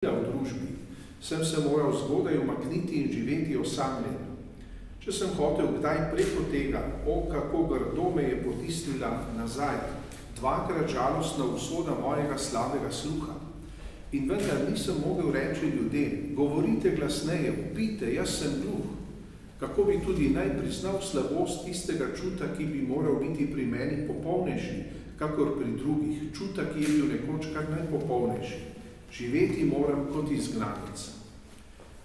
v družbi, sem se moral zgodaj umakniti in živeti osamljen. Če sem hotel kdaj preko tega, kako grdo me je potisnila nazaj, dvakrat žalostna usoda mojega slabega sluha. In vendar nisem mogel reči ljudem, govorite glasneje, vpite, jaz sem gluh. Kako bi tudi naj priznal slabost tistega čuta, ki bi moral biti pri meni popolnejši, kakor pri drugih, čuta, ki je bil nekoč kar najpopolnejši. Živeti moram kot izgnanec.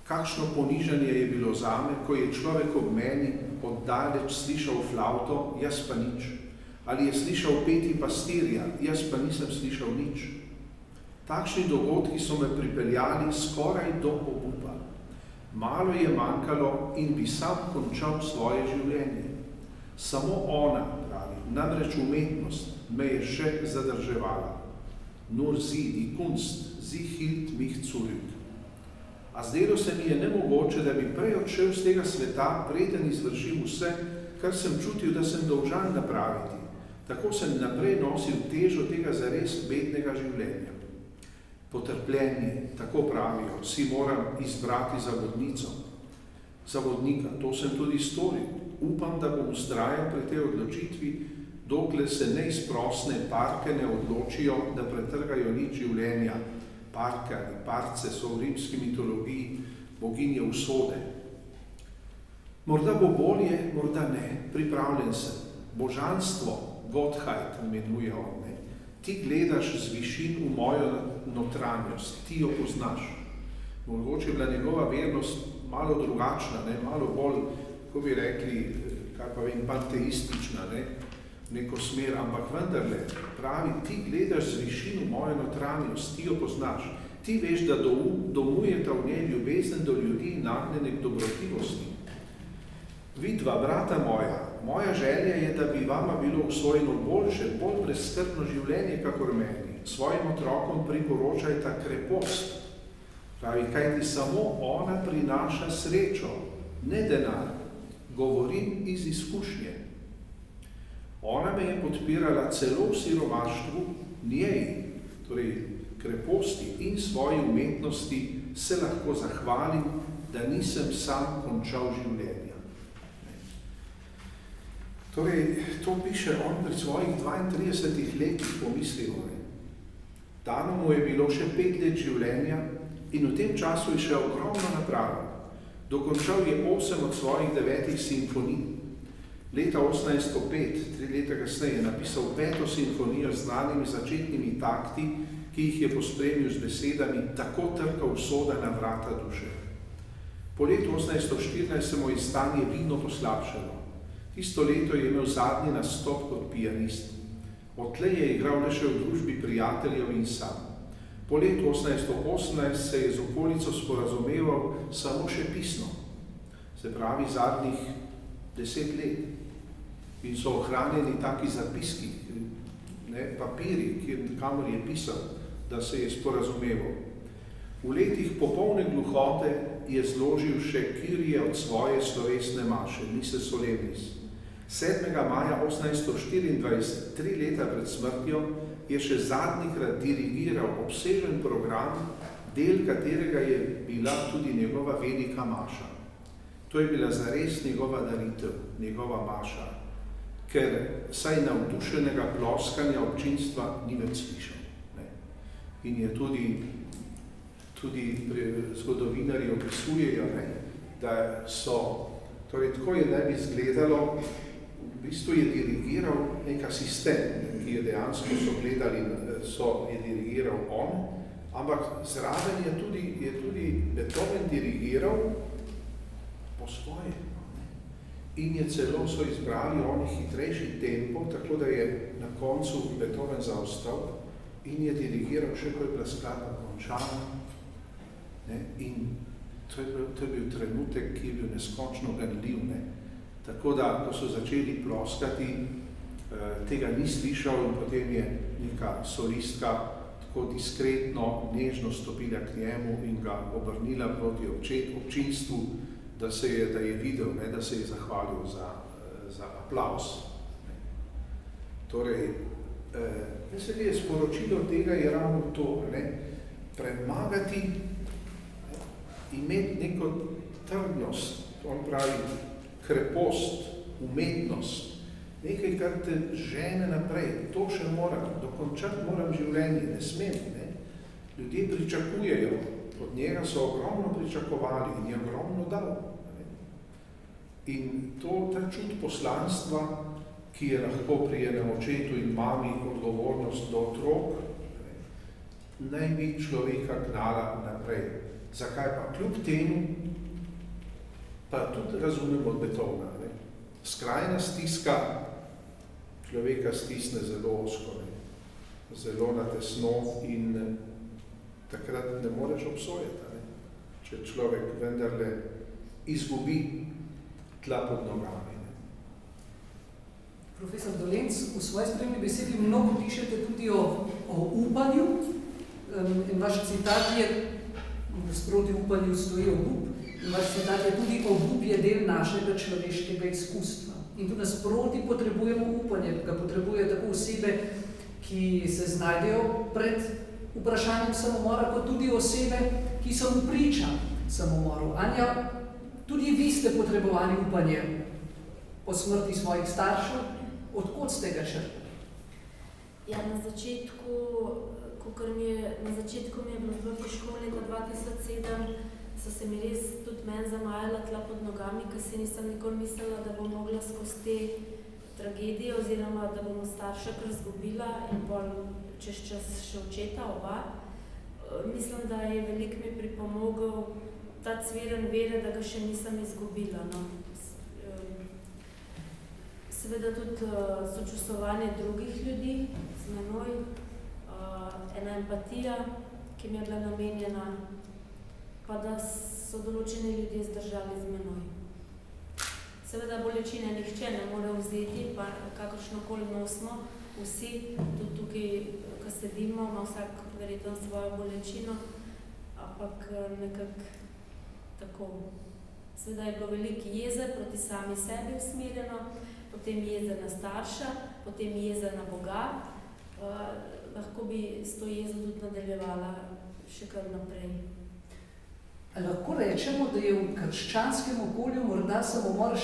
Kakšno ponižanje je bilo zame, ko je človek ob meni oddaleč slišal flavto, jaz pa nič. Ali je slišal peti pastirja, jaz pa nisem slišal nič. Takšni dogodki so me pripeljali skoraj do obupa. Malo je manjkalo in bi sam končal svoje življenje. Samo ona, pravi, namreč umetnost me je še zadrževala. Nur sie, die Kunst, sie hielt mich zurück. A zdelo se mi je nemogoče, da bi prej odšel z tega sveta, preden izvršil vse, kar sem čutil, da sem dolžan napraviti. Tako sem naprej nosil težo tega zares bednega življenja. Potrpljenje, tako pravijo, si moram izbrati za vodnico. Za vodnika, to sem tudi storil. Upam, da bom vztrajal pri tej odločitvi, dokler se neizprosne parke ne odločijo, da pretrgajo nič življenja. Parke ali parce so v rimski mitologiji boginje usode. Morda bo bolje, morda ne, pripravljen sem. Božanstvo, Gottheit, imenuje on, ne. Ti gledaš z višin v mojo notranjost, ti jo poznaš. Mogoče je bila njegova vernost malo drugačna, ne, malo bolj, kako bi rekli, kaj pa vem, panteistična, ne, neko smer, ampak vendarle, pravi, ti gledaš z višin v mojo notranjost, ti jo poznaš. Ti veš, da domujeta v njej ljubezen do ljudi in nagnjene k dobrotivosti. Vidva, brata moja želja je, da bi vama bilo usvojeno boljše, bolj brezskrbno življenje, kakor meni. Svojim otrokom priporočajta krepost. Pravi, kajti samo ona prinaša srečo, ne denar. Govorim iz izkušnje. Ona me je podpirala celo v siromaštvu, njej, torej kreposti in svoji umetnosti, se lahko zahvalim, da nisem sam končal življenja. Torej, to piše on pri svojih 32 letih pomislil. Dano mu je bilo še 5 let življenja in v tem času je še ogromno napravil. Dokončal je 8 od svojih 9 simfonij. Leta 1805, 3 leta kasneje, je napisal 5. simfonijo z znanimi začetnimi takti, ki jih je pospremil z besedami tako trka usoda na vrata duše. Po letu 1814 se mu je stanje vidno poslabšalo. Tisto leto je imel zadnji nastop kot pianist. Odtlej je igral le še v družbi prijateljev in sam. Po letu 1818 se je z okolico sporazumeval samo še pisno, se pravi zadnjih 10 let. In so ohranjeni taki zapiski, ne, papiri, kamor je pisal, da se je sporazumeval. V letih popolne gluhote je zložil še kirije od svoje slovesne maše, mise solemnis. 7. maja 1824, 3 leta pred smrtjo, je še zadnjikrat dirigiral obsežen program, del katerega je bila tudi njegova velika maša. To je bila zares njegova daritev, njegova maša, ker saj navdušenega ploskanja občinstva ni več slišal. Ne. In je tudi zgodovinarji opisujejo, ne, da so, torej tako je ne bi izgledalo, v bistvu je dirigiral nek asistent, ki je dejansko je dirigiral on, ampak zraven je tudi Beethoven dirigiral po svoje. In je celo so izbrali oni hitrejši tempo, tako da je na koncu Beethoven zaostal in je dirigiral še, ko je bila skladba končana. In to je bil trenutek, ki je bil neskončno ganljiv. Tako da, ko so začeli ploskati, tega ni slišal in potem je neka solistka tako diskretno, nežno stopila k njemu in ga obrnila proti občinstvu, da je videl, ne, da se je zahvalil za aplavz. Torej, sporočilo tega je ravno to, ne, premagati, imeti neko trdnost, on pravi krepost, umetnost, nekaj, kar te žene naprej, to še moram, dokončati moram življenje, ne smem, ne? Ljudje pričakujejo, od njega so ogromno pričakovali in je ogromno dal. Ne? In ta čut poslanstva, ki je lahko pri enem očetu in mami odgovornost do otrok, ne? Naj bi človeka gnala naprej. Zakaj pa? Kljub temu, pa tudi razumem od Beethovna, ne? Skrajna stiska človeka stisne zelo ozko, ne? Zelo na tesno in takrat ne moreš obsojati, ne? Če človek vendarle izgubi tla pod nogami. Ne? Profesor Dolenc, v svoji spremni besedi mnogo pišete tudi o upanju. In vaš citat je, sproti upanju stoji obup, in vaš citat je tudi obup je del našega človeškega izkustva. In tu nasproti potrebujemo upanje, ga potrebuje tako osebe, ki se znajdejo pred vprašanjem samomora, kot tudi osebe, ki so mu priča samomoru. Anja, tudi vi ste potrebovali upanje po smrti svojih staršev. Odkot ste ga črpali? Ja, na začetku mi je bilo zelo težko leta 2007, so se mi res tudi meni zamajala tla pod nogami, ker si nisem nikoli mislila, da bom mogla skozi te tragedije oziroma da bom starša kar izgubila in bolj čez čas še očeta oba. Mislim, da je veliko mi pripomogel ta cviren vere, da ga še nisem izgubila. No. Seveda tudi sočustvovanje drugih ljudi z menoj, ena empatija, ki mi je bila namenjena, pa da so določeni ljudje zdržali z menoj. Seveda bolečine nihče ne more vzeti, pa kakršnokoli nosimo, vsi, tudi tukaj, ko sedimo, ima vsak verjetno svojo bolečino, ampak nekako tako. Seveda je bilo veliko jeze proti sami sebi usmerjeno, potem jeze na starša, potem jeze na Boga. Lahko bi s to jezo tudi nadaljevala še kar naprej. Lahko rečemo, da je v krščanskem okolju morda samomor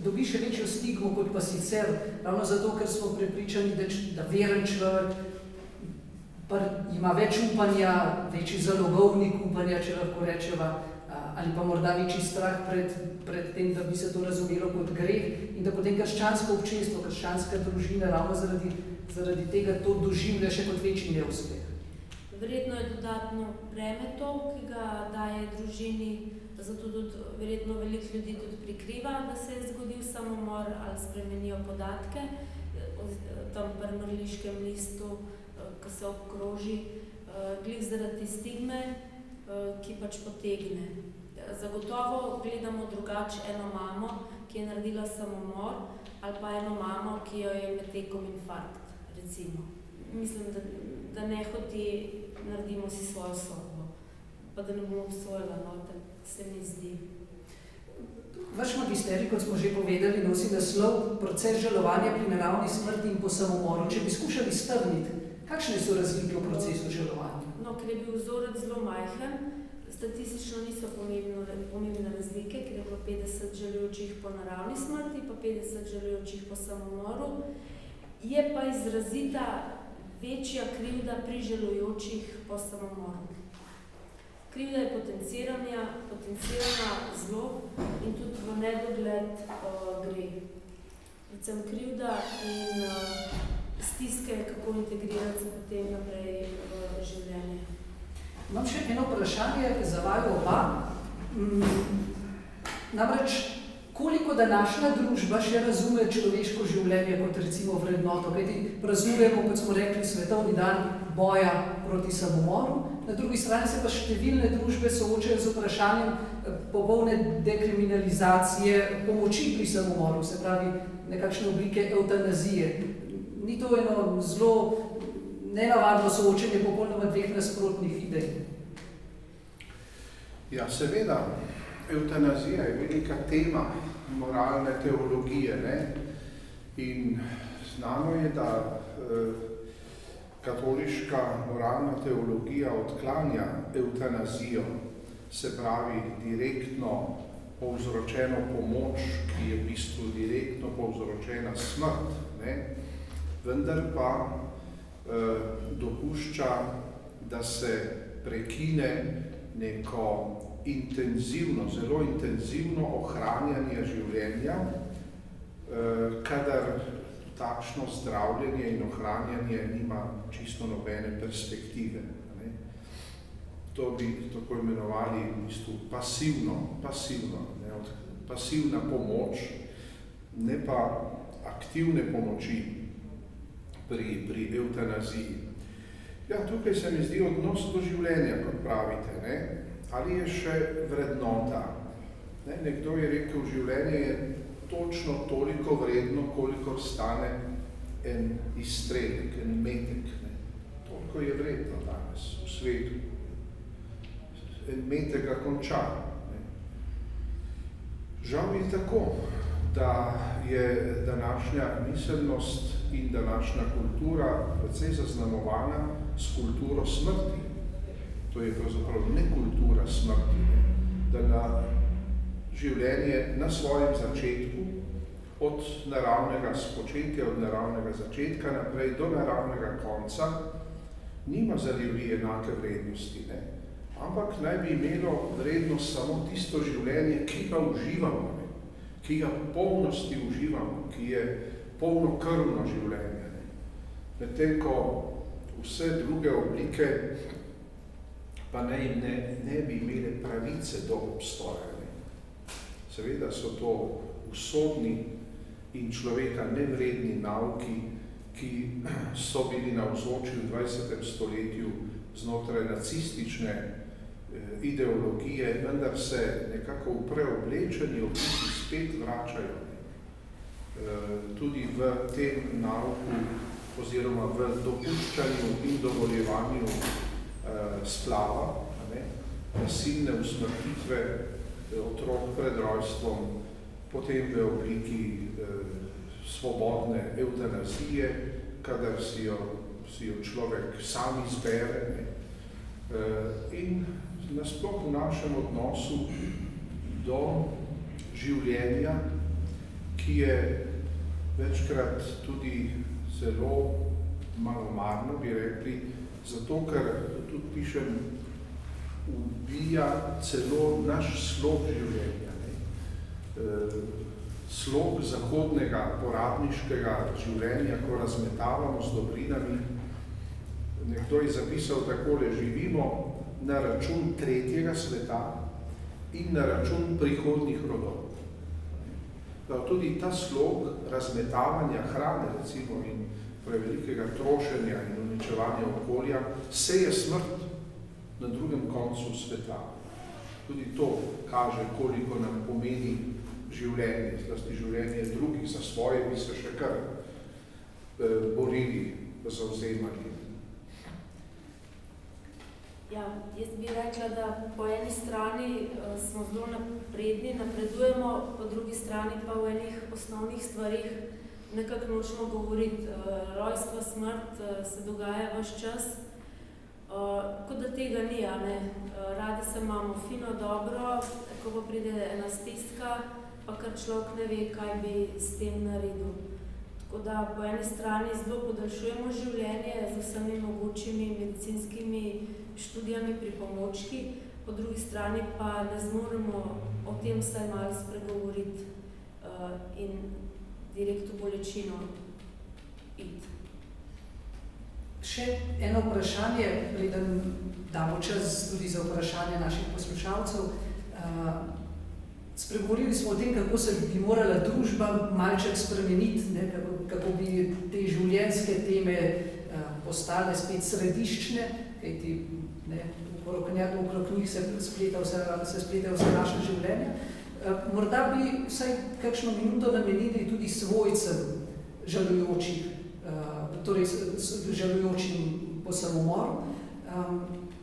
dobi še večjo stigmo kot pa sicer, ravno zato, ker smo prepričani, da veren človek ima več upanja, večji zalogovnik upanja, če lahko rečeva, ali pa morda večji strah pred tem, da bi se to razumelo kot greh in da potem krščansko občinstvo, krščanska družina ravno zaradi tega to doživlja še kot večji neuspeh. Verjetno je dodatno breme to, ki ga daje družini, zato tudi verjetno veliko ljudi tudi prikriva, da se je zgodil samomor ali spremenijo podatke tam pri mrliškem listu, ko se obkroži, glih zaradi stigme, ki pač potegne. Zagotovo gledamo drugače eno mamo, ki je naredila samomor, ali pa eno mamo, ki jo je med tekom infarkt, recimo. Mislim, da ne hoti naredimo si svojo sodbo, pa da ne bomo obsojala, no, tako se mi zdi. Vaš magisterij, kot smo že povedali, nosi naslov Proces žalovanja pri naravni smrti in po samomoru. Če bi skušali strniti, kakšne so razlike v procesu žalovanja? No, ker je bil vzorec zelo majhen, statistično niso pomembne razlike, ker je bilo 50 žalujočih po naravni smrti, pa 50 žalujočih po samomoru. Je pa izrazita večja krivda pri žalujočih po samomoru. Krivda je potencirana zlo in tudi v nedogled gre. Predvsem krivda in stiske, kako integrirati se potem naprej v življenje. Imam še eno vprašanje za vaju oba. Namreč, koliko današnja družba še razume človeško življenje kot recimo vrednoto, kajti praznujemo, kot smo rekli, svetovni dan boja proti samomoru, na drugi strani se pa številne družbe soočajo z vprašanjem popolne dekriminalizacije pomoči pri samomoru, se pravi nekakšne oblike evtanazije. Ni to eno zelo nenavadno soočenje popolnoma dveh nasprotnih idej? Ja, seveda. Evtanazija je velika tema moralne teologije, ne? In znano je, da katoliška moralna teologija odklanja evtanazijo, se pravi direktno povzročeno pomoč, ki je v bistvu direktno povzročena smrt, ne? Vendar pa dopušča, da se prekine neko intenzivno, zelo intenzivno ohranjanje življenja, kadar takšno zdravljenje in ohranjanje nima čisto nobene perspektive. Ne? To bi tako imenovali v bistvu pasivna pomoč, ne pa aktivne pomoči pri evtanaziji. Ja, tukaj se mi zdi odnos do življenja, kot pravite, ne? Ali je še vrednota. Ne? Nekdo je rekel, življenje je točno toliko vredno, kolikor stane en izstrelek, en metek. Ne? Toliko je vredno danes v svetu. En metek ga konča. Ne? Žal je tako, da je današnja miselnost in današnja kultura precej zaznamovana s kulturo smrti. To je pravzaprav ne kultura smrti, ne? Da na življenje na svojem začetku, od naravnega spočetja, od naravnega začetka naprej do naravnega konca, nima za ljudi enake vrednosti, ne? Ampak naj bi imelo vrednost samo tisto življenje, ki ga uživamo, ne? Ki ga v polnosti uživamo, ki je polnokrvno življenje. Ne? Medtem ko vse druge oblike pa ne bi imele pravice do obstoja. Seveda so to usodni in človeka nevredni nauki, ki so bili navzoči v 20. stoletju znotraj nacistične ideologije, vendar se nekako v preoblečeni obliki spet vračajo. Tudi v tem nauku oziroma v dopuščanju in dovoljevanju splava, nasilne usmrtitve otrok pred rojstvom, potem v obliki svobodne evtanazije, kadar si jo človek sam izbere. In nasploh v našem odnosu do življenja, ki je večkrat tudi zelo malomarno, bi rekli, zato ker tudi pišem, ubija celo naš slog življenja. Slog zahodnega porabniškega življenja, ko razmetavamo z dobrinami. Nekdo je zapisal takole, živimo na račun tretjega sveta in na račun prihodnjih rodov. Tudi ta slog razmetavanja hrane, recimo, in prevelikega trošenja in uničevanja okolja, seje smrt na drugem koncu sveta. Tudi to kaže, koliko nam pomeni življenje, zlasti življenje drugih, za svoje bi se še kar borili, zavzemali. Ja, jaz bi rekla, da po eni strani smo zelo napredni, napredujemo, po drugi strani pa v enih osnovnih stvarih nekako nočemo govoriti. Rojstvo, smrt se dogaja ves čas, kot da tega ni, a ne. Radi se imamo fino, dobro, ko pa pride ena stiska, pa kar človek ne ve, kaj bi s tem naredil. Tako da po eni strani zelo podaljšujemo življenje z vsemi mogočimi medicinskimi študijami, pripomočki, po drugi strani pa ne zmoremo o tem vsaj malo spregovoriti in direkt v bolečino iti. Še eno vprašanje, preden damo čas tudi za vprašanje naših poslušalcev. Spregovorili smo o tem, kako se bi morala družba malček spremeniti, ne, kako bi te življenjske teme postale spet središčne, kajti okrog njih se spletajo vse naše življenje. Morda bi vsaj kakšno minuto namenili tudi svojcem žalujočih, torej žalujočim po samomoru.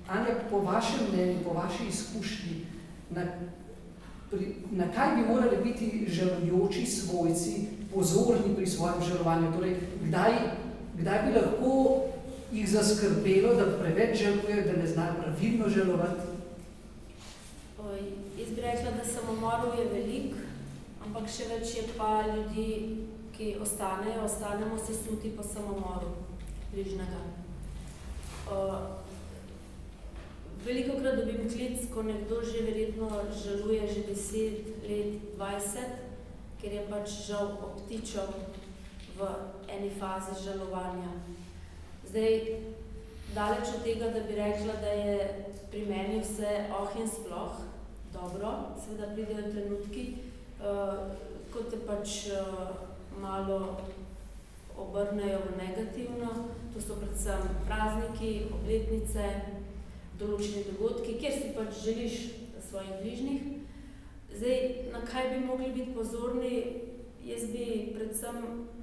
Anja, po vašem mnenju, po vaši izkušnji, na kaj bi morali biti žalujoči svojci pozorni pri svojem žalovanju? Torej, kdaj bi lahko jih zaskrbelo, da preveč žalujejo, da ne znajo pravilno žalovati? Jaz bi rekla, da samomorov je veliko, ampak še več je pa ljudi, ki ostanemo sesuti po samomoru bližnjega. Velikokrat dobim klic, ko nekdo že verjetno žaluje že 10 let, 20, ker je pač žal obtičal v eni fazi žalovanja. Zdaj, daleč od tega, da bi rekla, da je pri meni vse in sploh dobro, seveda pridejo trenutki, ko te pač malo obrnejo v negativno. To so predvsem prazniki, obletnice, določeni dogodki, kjer si pač želiš svojih bližnjih. Zdaj, na kaj bi mogli biti pozorni? Jaz bi predvsem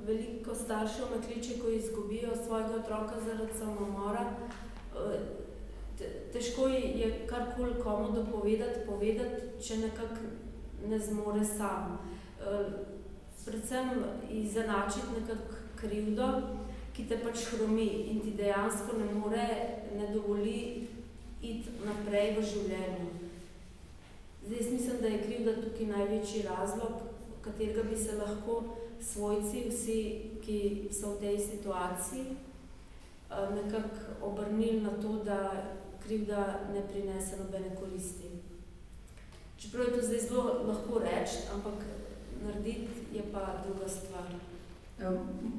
veliko staršev me kliče, ko izgubijo svojega otroka zaradi samomora. Težko je karkoli komu povedati, če nekako ne zmore sam. Predvsem izenačiti nekako krivdo, ki te pač hromi in ti dejansko ne dovoli iti naprej v življenju. Zdaj, jaz mislim, da je krivda tukaj največji razlog, katerega bi se lahko svojci, vsi, ki so v tej situaciji, nekako obrnili na to, da krivda ne prinese nobene koristi. Čeprav je to zdaj zelo lahko reči, ampak narediti je pa druga stvar.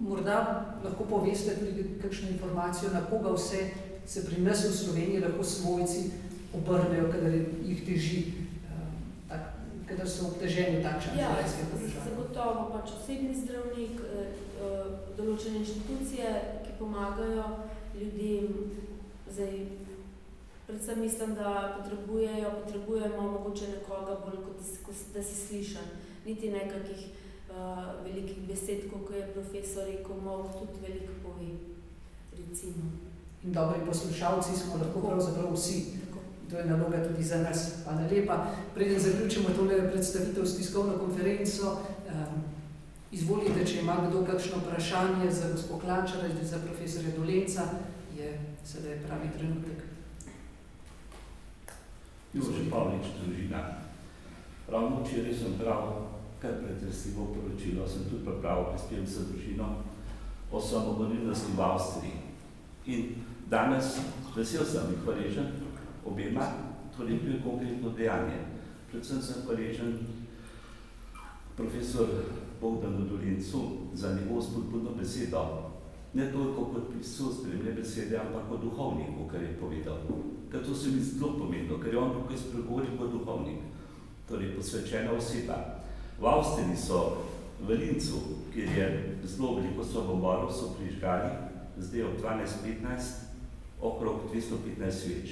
Morda lahko poveste tudi kakšno informacijo, na koga vse se pri nas v Sloveniji lahko svojci obrnejo, kadar jih teži, kadar so obteženi v takšnem življenjskem položaju. Zagotovo pač osebni zdravnik, določene inštitucije, ki pomagajo ljudem. Zdaj, predvsem mislim, da potrebujemo mogoče nekoga bolj, kot da si slišan. Niti nekakih velikih besed, kot je profesor rekel, molk tudi veliko pove, recimo. In dobri poslušalci smo lahko pravzaprav vsi. To je naloga tudi za nas. Hvala lepa. Preden zaključimo tole predstavitev s tiskovno konferenco, izvolite, če ima kdo kakšno vprašanje za gospod Klačara, za profesorja Dolenca, je sedaj pravi trenutek. Jože Pavlič, družina. Ravno včeraj sem bral kar pretresljivo poročilo, sem tudi pripravil prispevek za družino o samomorilnosti v Avstriji. In danes vesel sem in hvaležen obema, torej to je konkretno dejanje. Predvsem sem hvaležen profesor Bogdanu Dolencu za njegovo spodbudno besedo. Ne toliko kot pisal spremne besede, ampak kot duhovniku, kar je povedal. Ker to se mi zelo pomembno, ker je on tukaj spregovoril kot duhovnik, torej posvečena oseba. V Avstriji so v Lincu, kjer je zelo veliko samomorov, so prižgali zdaj ob 12:15 okrog 215 sveč.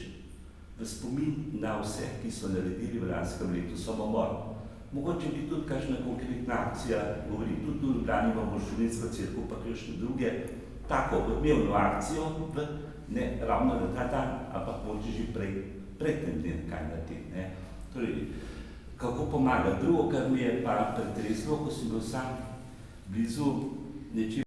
V spomin na vse, ki so naredili v lanskem letu samomor. Mogoče bi tudi kakšna konkretna akcija, govori tudi v Ljubljani imamo Šulinsko cerkev, pa kakšne druge, tako odmevno akcijo, ne ravno na ta dan, ampak mogoče že pred tem dnem kaj narediti. Torej, kako pomaga. Drugo, kar mi je pa pretreslo, ko sem bil sam blizu nečem,